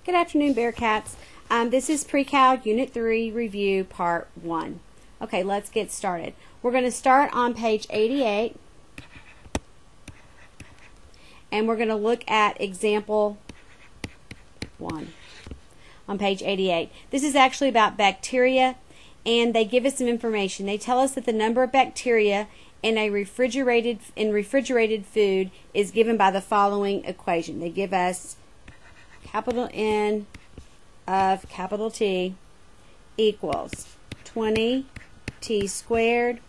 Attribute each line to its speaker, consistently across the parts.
Speaker 1: Good afternoon, Bearcats. This is Precal Unit 3 Review Part 1. Okay, let's get started. We're going to start on page 88, and we're going to look at example 1 on page 88. This is actually about bacteria, and they give us some information. They tell us that the number of bacteria in refrigerated food is given by the following equation. They give us capital N of capital T equals 20 T squared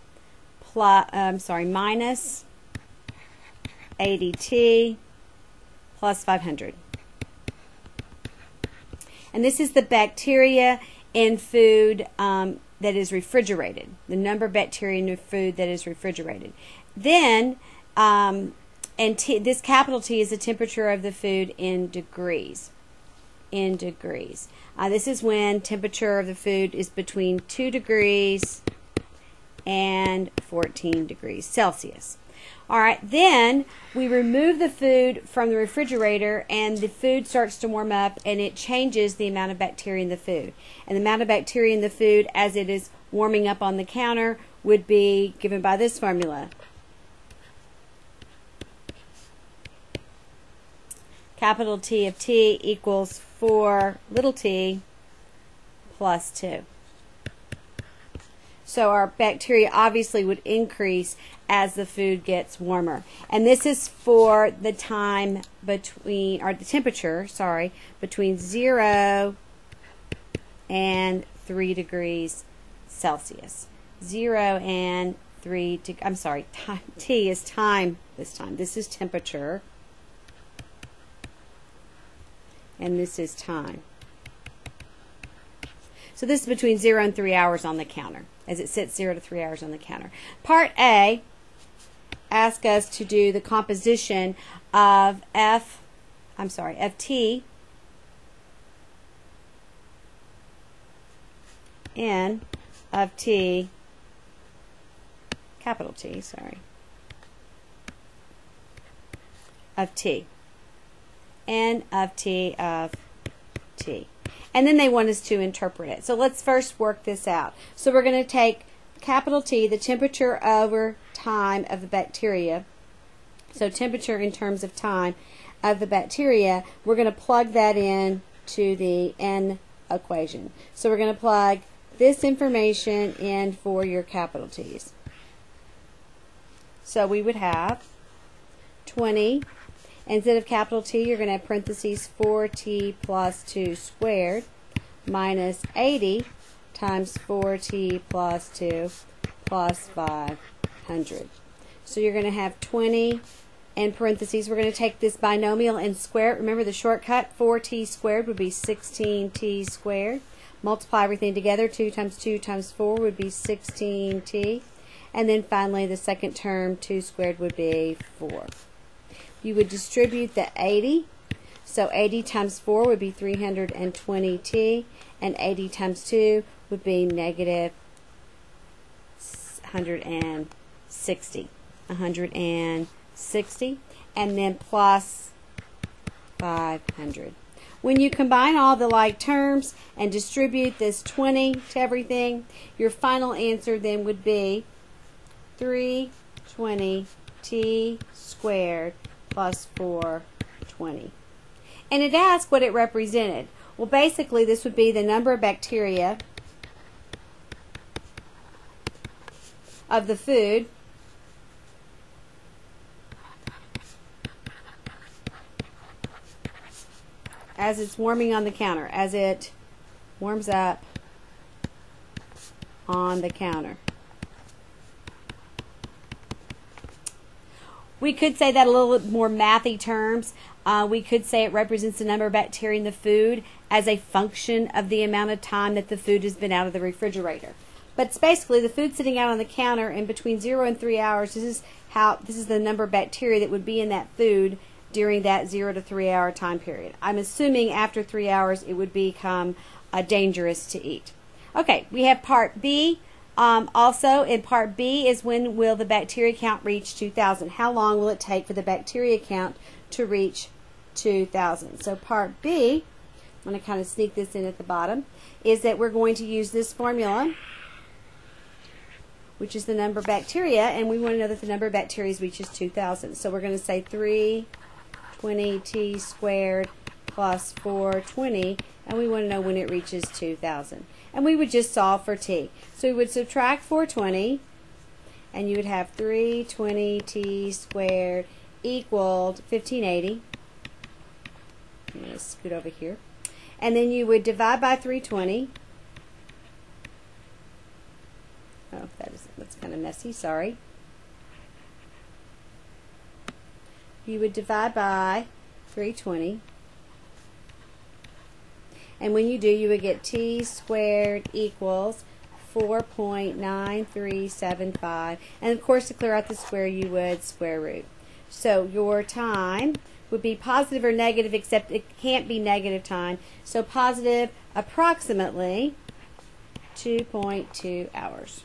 Speaker 1: minus 80T plus 500. And this is the bacteria in food that is refrigerated, the number of bacteria in the food that is refrigerated. Then, this capital T is the temperature of the food in degrees. This is when temperature of the food is between 2 degrees and 14 degrees Celsius. Alright, then we remove the food from the refrigerator and the food starts to warm up and it changes the amount of bacteria in the food. And the amount of bacteria in the food as it is warming up on the counter would be given by this formula. Capital T of T equals 4 little t plus 2. So our bacteria obviously would increase as the food gets warmer. And this is for the time between, or the temperature, sorry, between 0 and 3 degrees Celsius. 0 and 3, I'm sorry, T is time this time. This is temperature. And this is time. So this is between 0 and 3 hours on the counter, as it sits 0 to 3 hours on the counter. Part A asks us to do the composition of T N of T, capital T, sorry, of T. N of T of T. And then they want us to interpret it. So let's first work this out. So we're going to take capital T, the temperature over time of the bacteria. So temperature in terms of time of the bacteria, we're going to plug that in to the N equation. So we're going to plug this information in for your capital T's. So we would have 20. Instead of capital T, you're going to have parentheses 4T plus 2 squared minus 80 times 4T plus 2 plus 500. So you're going to have 20 in parentheses. We're going to take this binomial and square it. Remember the shortcut, 4T squared would be 16T squared. Multiply everything together, 2 times 2 times 4 would be 16T. And then finally the second term, 2 squared, would be 4. You would distribute the 80, so 80 times 4 would be 320T, and 80 times 2 would be negative 160, and then plus 500. When you combine all the like terms and distribute this 20 to everything, your final answer then would be 320T squared plus 420. And it asked what it represented. Well, basically this would be the number of bacteria of the food as it's warming on the counter, as it warms up on the counter. We could say that a little bit more mathy terms. We could say it represents the number of bacteria in the food as a function of the amount of time that the food has been out of the refrigerator. But it's basically the food sitting out on the counter in between 0 and 3 hours. This is the number of bacteria that would be in that food during that 0 to 3 hour time period. I'm assuming after 3 hours it would become dangerous to eat. Okay, we have part B. Also, in part B is when will the bacteria count reach 2,000? How long will it take for the bacteria count to reach 2,000? So part B, I'm going to kind of sneak this in at the bottom, is that we're going to use this formula, which is the number of bacteria, and we want to know that the number of bacteria reaches 2,000. So we're going to say 320t squared plus 420, and we want to know when it reaches 2,000. And we would just solve for t. So we would subtract 420, and you would have 320t squared equaled 1580. I'm going to scoot over here. And then you would divide by 320. Oh, that's kind of messy, sorry. You would divide by 320. And when you do, you would get t squared equals 4.9375. And of course, to clear out the square, you would square root. So your time would be positive or negative, except it can't be negative time. So positive approximately 2.2 hours.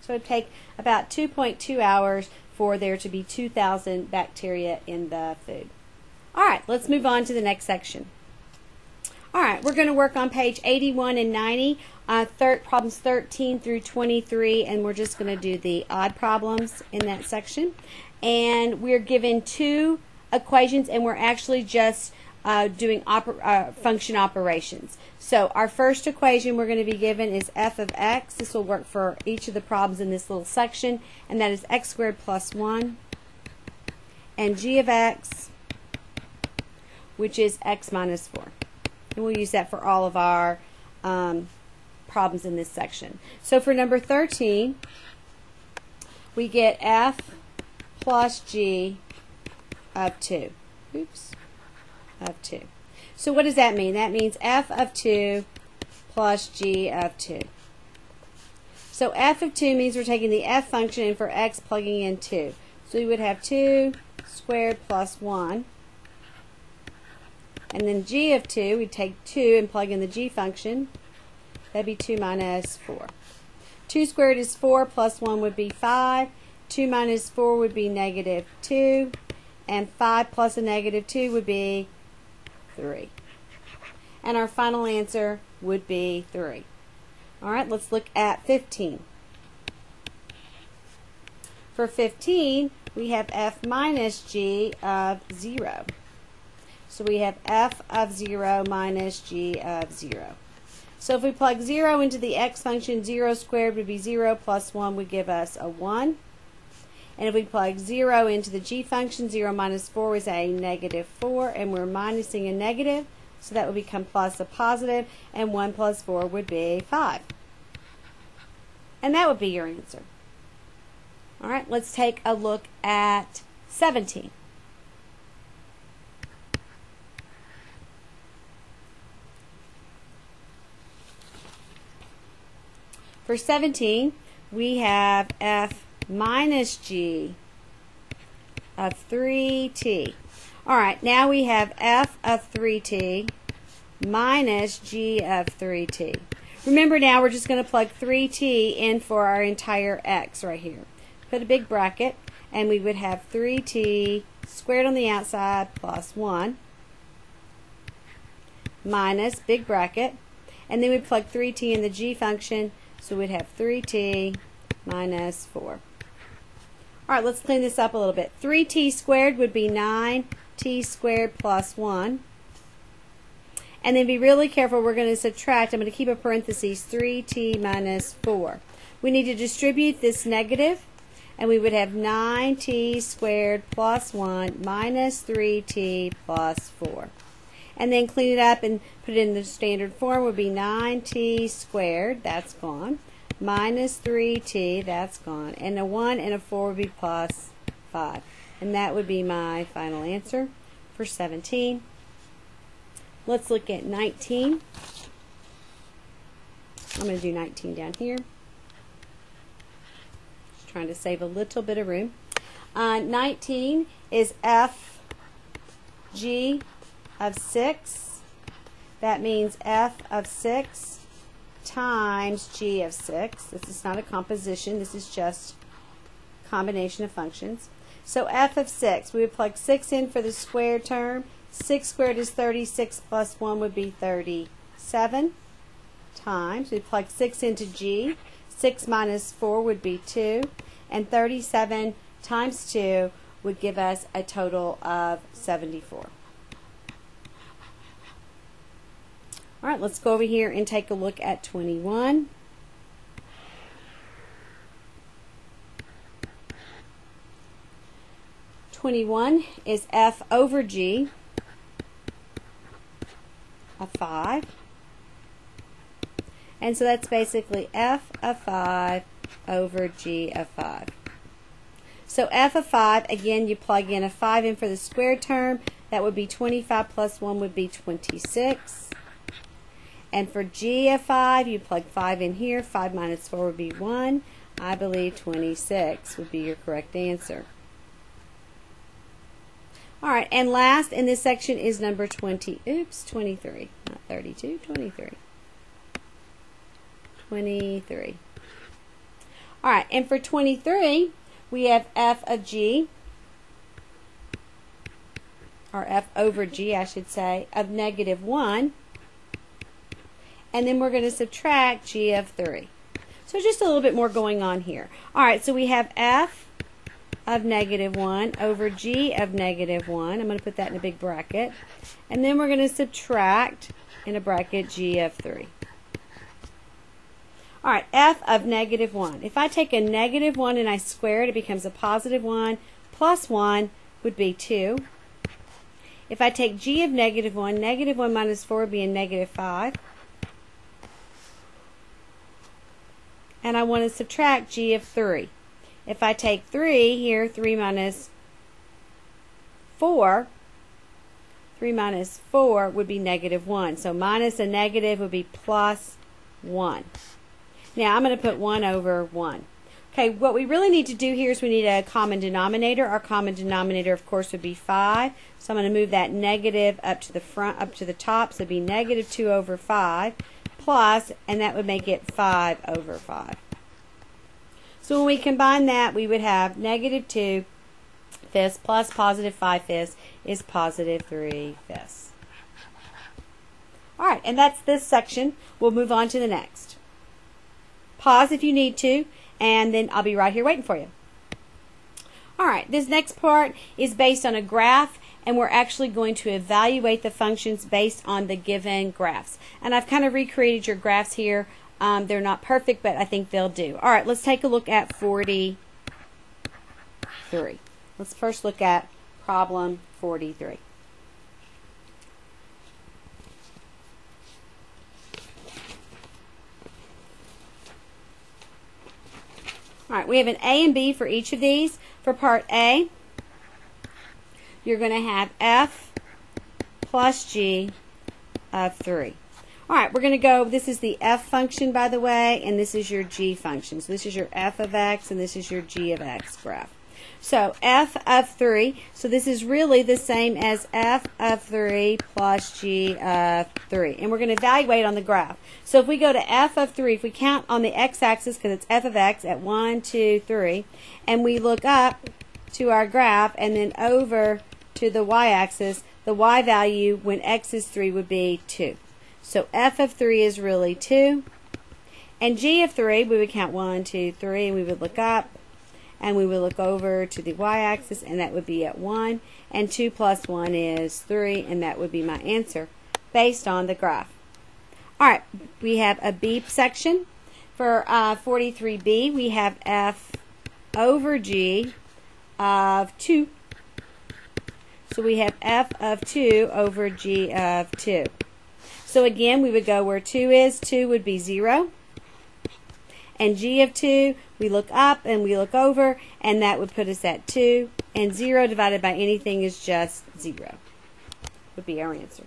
Speaker 1: So it would take about 2.2 hours for there to be 2,000 bacteria in the food. All right, let's move on to the next section. All right, we're going to work on page 81 and 90, problems 13 through 23, and we're just going to do the odd problems in that section. And we're given two equations, and we're actually just doing function operations. So our first equation we're going to be given is f of x. This will work for each of the problems in this little section, and that is x squared plus 1, and g of x, which is x minus 4. And we'll use that for all of our problems in this section. So for number 13, we get f plus g of 2. Of 2. So what does that mean? That means f of 2 plus g of 2. So f of 2 means we're taking the f function and for x plugging in 2. So we would have 2 squared plus 1. And then g of 2, we'd take 2 and plug in the g function. That'd be 2 minus 4. 2 squared is 4 plus 1 would be 5. 2 minus 4 would be negative 2. And 5 plus a negative 2 would be 3. And our final answer would be 3. All right, let's look at 15. For 15, we have f minus g of 0. So we have f of 0 minus g of 0. So if we plug 0 into the x function, 0 squared would be 0 plus 1 would give us a 1. And if we plug 0 into the g function, 0 minus 4 is a negative 4, and we're minusing a negative, so that would become plus a positive, and 1 plus 4 would be 5. And that would be your answer. All right, let's take a look at 17. For 17, we have f minus g of 3t. All right, now we have f of 3t minus g of 3t. Remember now we're just going to plug 3t in for our entire x right here. Put a big bracket, and we would have 3t squared on the outside plus 1 minus big bracket, and then we plug 3t in the g function, so we'd have 3t minus 4. All right, let's clean this up a little bit. 3t squared would be 9t squared plus 1. And then be really careful, we're going to subtract, I'm going to keep a parenthesis, 3t minus 4. We need to distribute this negative, and we would have 9t squared plus 1 minus 3t plus 4. And then clean it up and put it in the standard form would be 9t squared, that's gone, minus 3t, that's gone, and a 1 and a 4 would be plus 5. And that would be my final answer for 17. Let's look at 19. I'm going to do 19 down here. Just trying to save a little bit of room. 19 is f g of 6. That means f of 6 times g of 6. This is not a composition. This is just combination of functions. So f of 6, we would plug 6 in for the squared term, 6 squared is 36 plus 1 would be 37 times, we plug 6 into G, 6 minus 4 would be 2, and 37 times 2 would give us a total of 74. All right, let's go over here and take a look at 21. Is f over g of 5. And so that's basically f of 5 over g of 5. So f of 5, again, you plug in a 5 in for the squared term. That would be 25 plus 1 would be 26. And for g of 5, you plug 5 in here. 5 minus 4 would be 1. I believe 26 would be your correct answer. All right, and last in this section is number 23, not 32, 23. 23. All right, and for 23, we have f of g, or f over g, I should say, of negative 1. And then we're going to subtract g of 3. So just a little bit more going on here. All right, so we have f of negative 1 over g of negative 1. I'm going to put that in a big bracket. And then we're going to subtract, in a bracket, g of 3. All right, f of negative 1. If I take a negative 1 and I square it, it becomes a positive 1. Plus 1 would be 2. If I take g of negative 1 minus 4 would be a negative 5. And I want to subtract g of 3. If I take 3 here, 3 minus 4 would be negative 1. So minus a negative would be plus 1. Now I'm going to put 1 over 1. Okay, what we really need to do here is we need a common denominator. Our common denominator, of course, would be 5. So I'm going to move that negative up to the front, up to the top. So it would be negative 2 over 5 plus, and that would make it 5 over 5. So when we combine that, we would have negative 2 fifths plus positive 5 fifths is positive 3 fifths. All right, and that's this section. We'll move on to the next. Pause if you need to, and then I'll be right here waiting for you. All right, this next part is based on a graph, and we're actually going to evaluate the functions based on the given graphs. And I've kind of recreated your graphs here. They're not perfect, but I think they'll do. All right, let's take a look at 43. Let's first look at problem 43. All right, we have an A and B for each of these. For part A, you're going to have f plus g of 3. All right, we're going to go, this is the f function, by the way, and this is your g function. So this is your f of x, and this is your g of x graph. So f of 3, so this is really the same as f of 3 plus g of 3. And we're going to evaluate on the graph. So if we go to f of 3, if we count on the x-axis, because it's f of x at 1, 2, 3, and we look up to our graph and then over to the y-axis, the y value when x is 3 would be 2. So f of 3 is really 2. And g of 3, we would count 1, 2, 3, and we would look up, and we would look over to the y-axis, and that would be at 1. And 2 plus 1 is 3, and that would be my answer based on the graph. All right, we have a B section. For 43B, we have f over g of 2. So we have f of 2 over g of 2. So again, we would go where 2 is. 2 would be 0. And g of 2, we look up and we look over, and that would put us at 2. And 0 divided by anything is just 0. Would be our answer.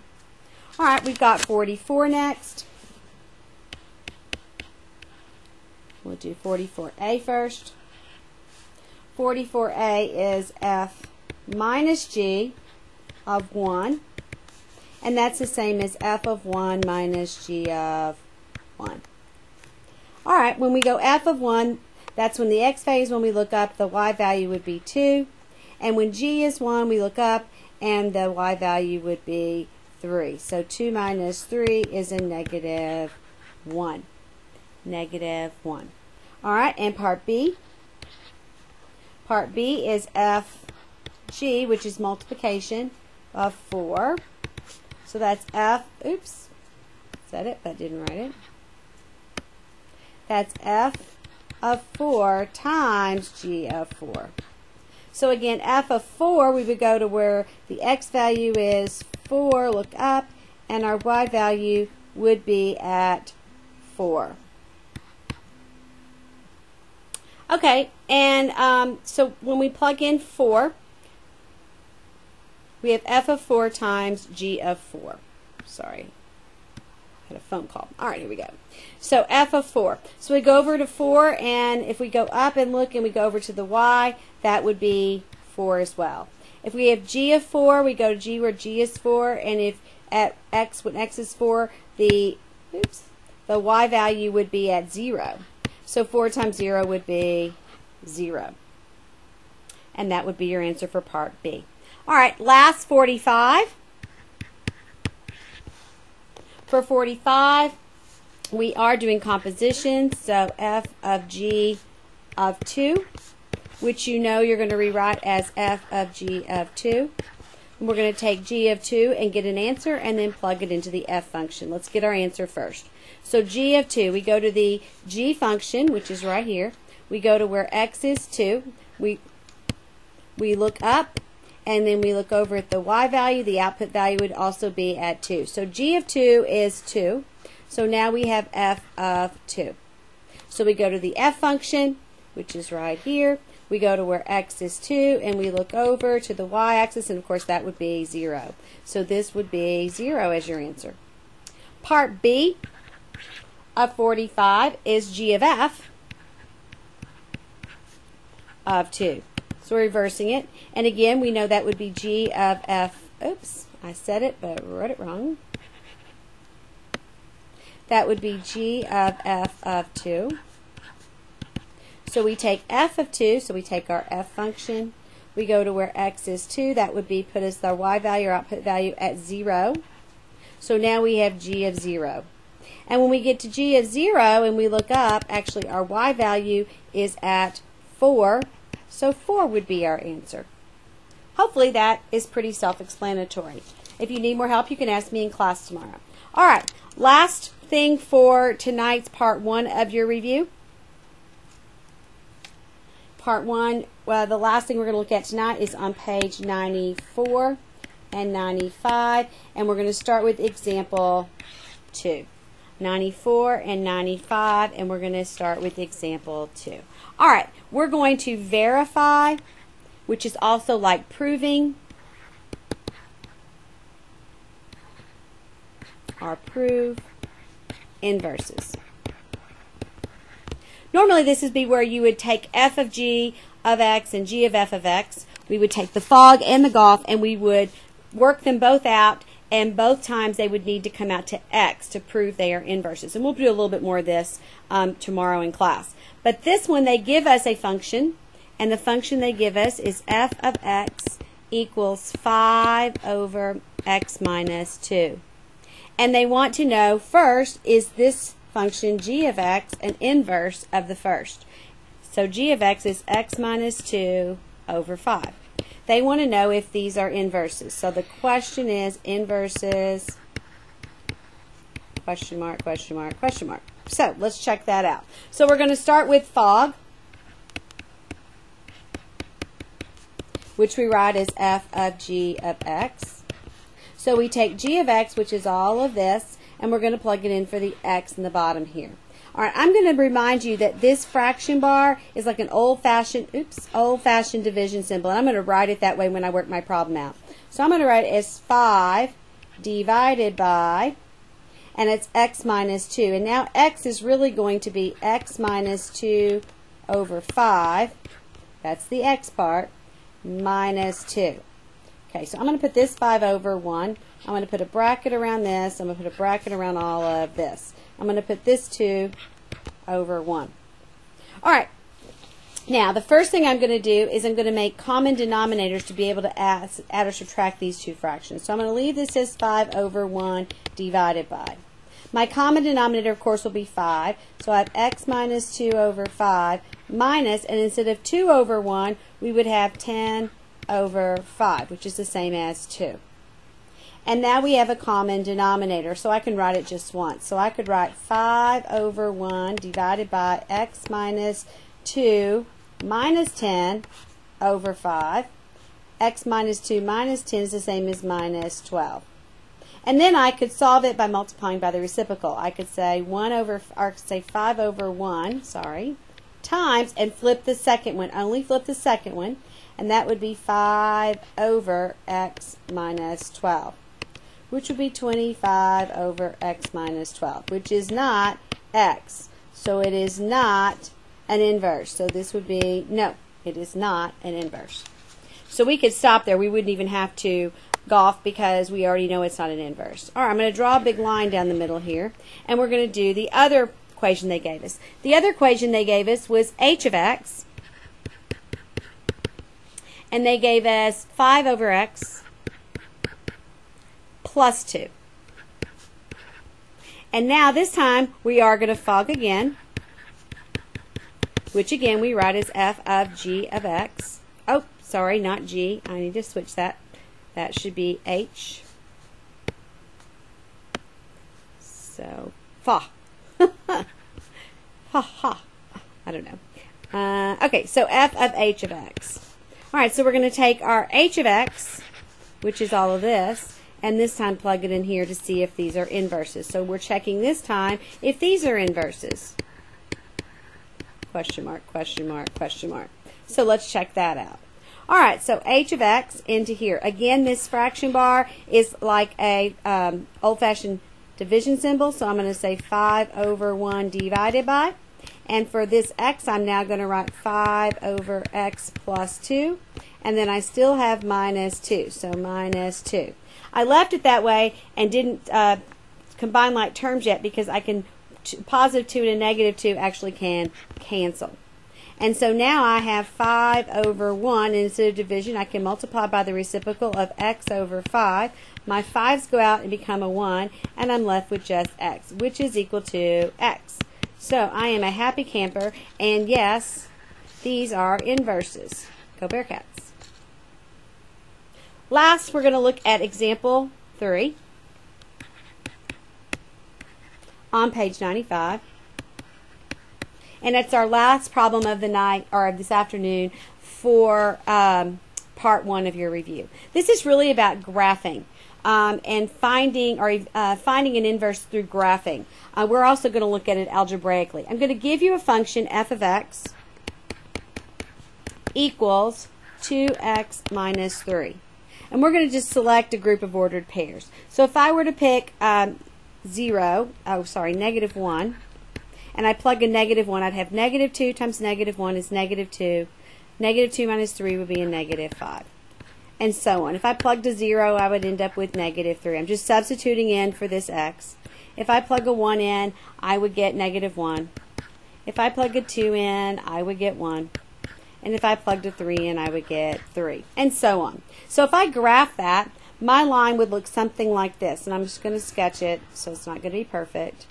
Speaker 1: All right, we've got 44 next. We'll do 44A first. 44A is f minus g of 1. And that's the same as f of 1 minus g of 1. All right, when we go f of 1, that's when the x value is when we look up, the y value would be 2. And when g is 1, we look up, and the y value would be 3. So 2 minus 3 is a negative 1. Negative 1. All right, and part B. Part B is FG, which is multiplication of 4. So that's F, oops, said it, but didn't write it. That's F of 4 times G of 4. So again, F of 4, we would go to where the x value is 4, look up, and our y value would be at 4. Okay, and so when we plug in 4, we have F of 4 times G of 4. Sorry, I had a phone call. All right, here we go. So F of 4. So we go over to 4, and if we go up and look and we go over to the y, that would be 4 as well. If we have G of 4, we go to G where G is 4, and if at x, when x is 4, the y value would be at 0. So 4 times 0 would be 0. And that would be your answer for part B. All right, last 45. For 45, we are doing composition, so F of G of 2, which you know you're going to rewrite as F of G of 2. And we're going to take G of 2 and get an answer and then plug it into the F function. Let's get our answer first. So G of 2, we go to the G function, which is right here. We go to where x is 2. We look up, and then we look over at the y value. The output value would also be at 2. So G of 2 is 2. So now we have F of 2. So we go to the F function, which is right here. We go to where x is 2, and we look over to the y-axis, and of course that would be 0. So this would be 0 as your answer. Part B of 45 is G of F of 2. So we're reversing it. And again, we know that would be G of F. Oops, I said it, but I wrote it wrong. That would be G of F of 2. So we take F of 2, so we take our F function. We go to where x is 2. That would be put as our y value or output value at 0. So now we have G of 0. And when we get to G of 0 and we look up, actually our y value is at 4. So 4 would be our answer. Hopefully that is pretty self-explanatory. If you need more help, you can ask me in class tomorrow. All right, last thing for tonight's part 1 of your review. Part 1, well, the last thing we're going to look at tonight is on page 94 and 95, and we're going to start with example 2. 94 and 95, and we're going to start with example 2. All right, we're going to verify, which is also like proving, or prove inverses. Normally this would be where you would take F of G of X and G of F of X. We would take the fog and the golf, and we would work them both out, and both times they would need to come out to X to prove they are inverses. And we'll do a little bit more of this tomorrow in class. But this one, they give us a function, and the function they give us is F of X equals 5 over X minus 2. And they want to know, first, is this function G of X an inverse of the first? So G of X is X minus 2 over 5. They want to know if these are inverses. So the question is inverses, question mark, question mark, question mark. So let's check that out. So we're going to start with fog, which we write as F of G of X. So we take G of X, which is all of this, and we're going to plug it in for the X in the bottom here. All right, I'm going to remind you that this fraction bar is like an old-fashioned division symbol. And I'm going to write it that way when I work my problem out. So I'm going to write it as 5 divided by, and it's X minus 2. And now X is really going to be X minus 2 over 5. That's the X part, minus 2. Okay, so I'm going to put this 5 over 1. I'm going to put a bracket around this. I'm going to put a bracket around all of this. I'm going to put this 2 over 1. All right. Now, the first thing I'm going to do is I'm going to make common denominators to be able to add or subtract these two fractions. So I'm going to leave this as 5 over 1 divided by. My common denominator, of course, will be 5. So I have x minus 2 over 5 minus, and instead of 2 over 1, we would have 10 over 5, which is the same as 2. And now we have a common denominator, so I can write it just once. So I could write 5 over 1 divided by x minus 2 minus 10 over 5. X minus 2 minus 10 is the same as minus 12. And then I could solve it by multiplying by the reciprocal. I could say 5 over 1, times, and flip the second one, only flip the second one, and that would be 5 over x minus 12, which would be 25 over x minus 12, which is not x. So it is not an inverse. So this would be, no, it is not an inverse. So we could stop there. We wouldn't even have to golf because we already know it's not an inverse. All right, I'm going to draw a big line down the middle here, and we're going to do the other equation they gave us. The other equation they gave us was h of x, and they gave us 5 over x plus 2. And now this time we are going to fog again, which again we write as f of g of x. Oh, sorry, not g. I need to switch that. That should be h. So, fa. Ha ha. I don't know. Okay, so f of h of x. All right, so we're going to take our h of x, which is all of this, and this time plug it in here to see if these are inverses. So we're checking this time if these are inverses. Question mark, question mark, question mark. So let's check that out. All right, so h of x into here. Again, this fraction bar is like a old-fashioned division symbol, so I'm going to say 5 over 1 divided by. And for this x, I'm now going to write 5 over x plus 2. And then I still have minus 2, so minus 2. I left it that way and didn't combine like terms yet because I can, positive 2 and a negative 2 actually can cancel. And so now I have 5 over 1, and instead of division, I can multiply by the reciprocal of x over 5. My 5's go out and become a 1, and I'm left with just x, which is equal to x. So I am a happy camper, and yes, these are inverses. Go Bearcats. Last, we're going to look at example 3 on page 95. And it's our last problem of the night, or of this afternoon, for part 1 of your review. This is really about graphing and finding an inverse through graphing. We're also going to look at it algebraically. I'm going to give you a function f of x equals 2x minus 3. And we're going to just select a group of ordered pairs. So if I were to pick negative 1, and I plug in negative 1, I'd have negative 2 times negative 1 is negative 2. Negative 2 minus 3 would be a negative 5. And so on. If I plugged a 0, I would end up with negative 3. I'm just substituting in for this x. If I plug a 1 in, I would get negative 1. If I plug a 2 in, I would get 1. And if I plugged a 3 in, I would get 3. And so on. So if I graph that, my line would look something like this. And I'm just going to sketch it, so it's not going to be perfect.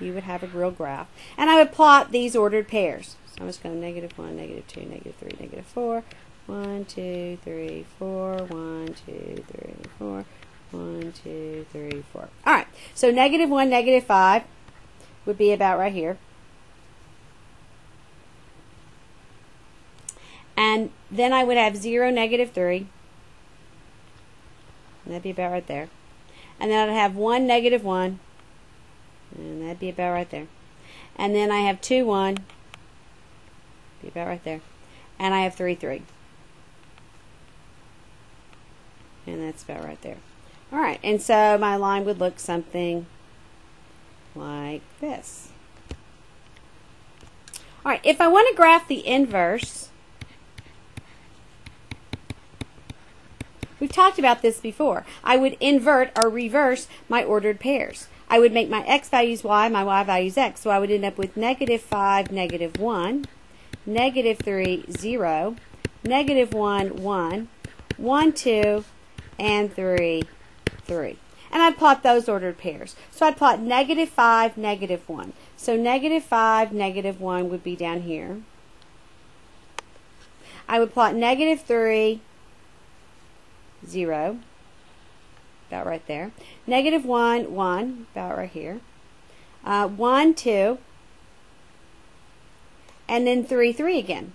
Speaker 1: You would have a real graph. And I would plot these ordered pairs. So I'm just going to negative 1, negative 2, negative 3, negative 4. 1, 2, 3, 4. 1, 2, 3, 4. 1, 2, 3, 4. All right. So negative 1, negative 5 would be about right here. And then I would have 0, negative 3. And that'd be about right there. And then I'd have 1, negative 1. And that'd be about right there. And then I have 2, 1. Be about right there. And I have 3, 3. And that's about right there. All right. And so my line would look something like this. All right. If I want to graph the inverse, we've talked about this before. I would invert or reverse my ordered pairs. I would make my x values y, my y values x. So I would end up with negative 5, negative 1, negative 3, 0, negative 1, 1, 1, 2, and 3, 3. And I'd plot those ordered pairs. So I'd plot negative 5, negative 1. So negative 5, negative 1 would be down here. I would plot negative 3, 0, about right there. Negative 1, 1, about right here. 1, 2, and then 3, 3 again.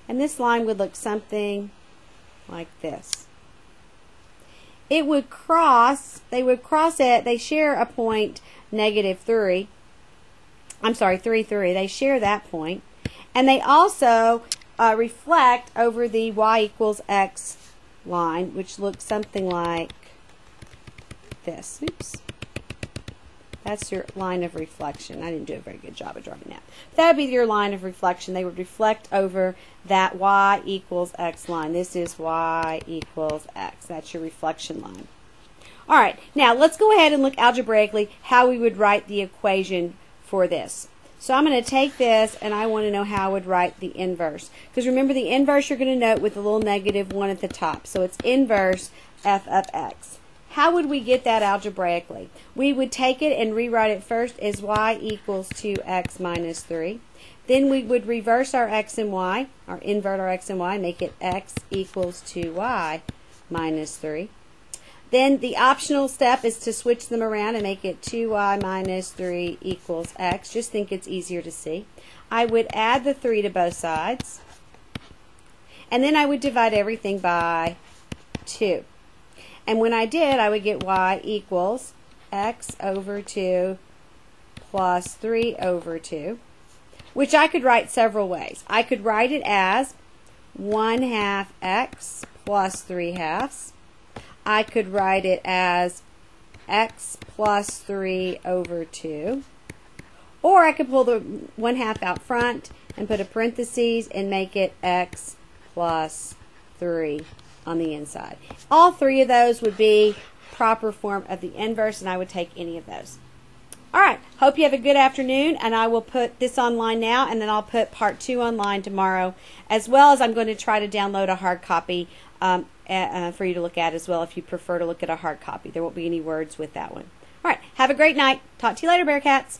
Speaker 1: And this line would look something like this. It would cross, they would cross it, they share a point, negative 3. I'm sorry, 3, 3. They share that point. And they also reflect over the y equals x line, which looks something like this. Oops. That's your line of reflection. I didn't do a very good job of drawing that. That would be your line of reflection. They would reflect over that y equals x line. This is y equals x. That's your reflection line. All right, now let's go ahead and look algebraically how we would write the equation for this. So I'm going to take this and I want to know how I would write the inverse. Because remember, the inverse you're going to note with a little negative 1 at the top. So it's inverse f of x. How would we get that algebraically? We would take it and rewrite it first as y equals 2x minus 3. Then we would reverse our x and y, or invert our x and y, make it x equals 2y minus 3. Then the optional step is to switch them around and make it 2y minus 3 equals x. Just think it's easier to see. I would add the 3 to both sides. And then I would divide everything by 2. And when I did, I would get y equals x over 2 plus 3 over 2, which I could write several ways. I could write it as 1/2 x plus 3/2. I could write it as x plus 3 over 2. Or I could pull the 1/2 out front and put a parentheses and make it x plus 3 on the inside. All three of those would be proper form of the inverse, and I would take any of those. All right, hope you have a good afternoon, and I will put this online now, and then I'll put part 2 online tomorrow, as well as I'm going to try to download a hard copy for you to look at as well if you prefer to look at a hard copy. There won't be any words with that one. All right, have a great night. Talk to you later, Bearcats.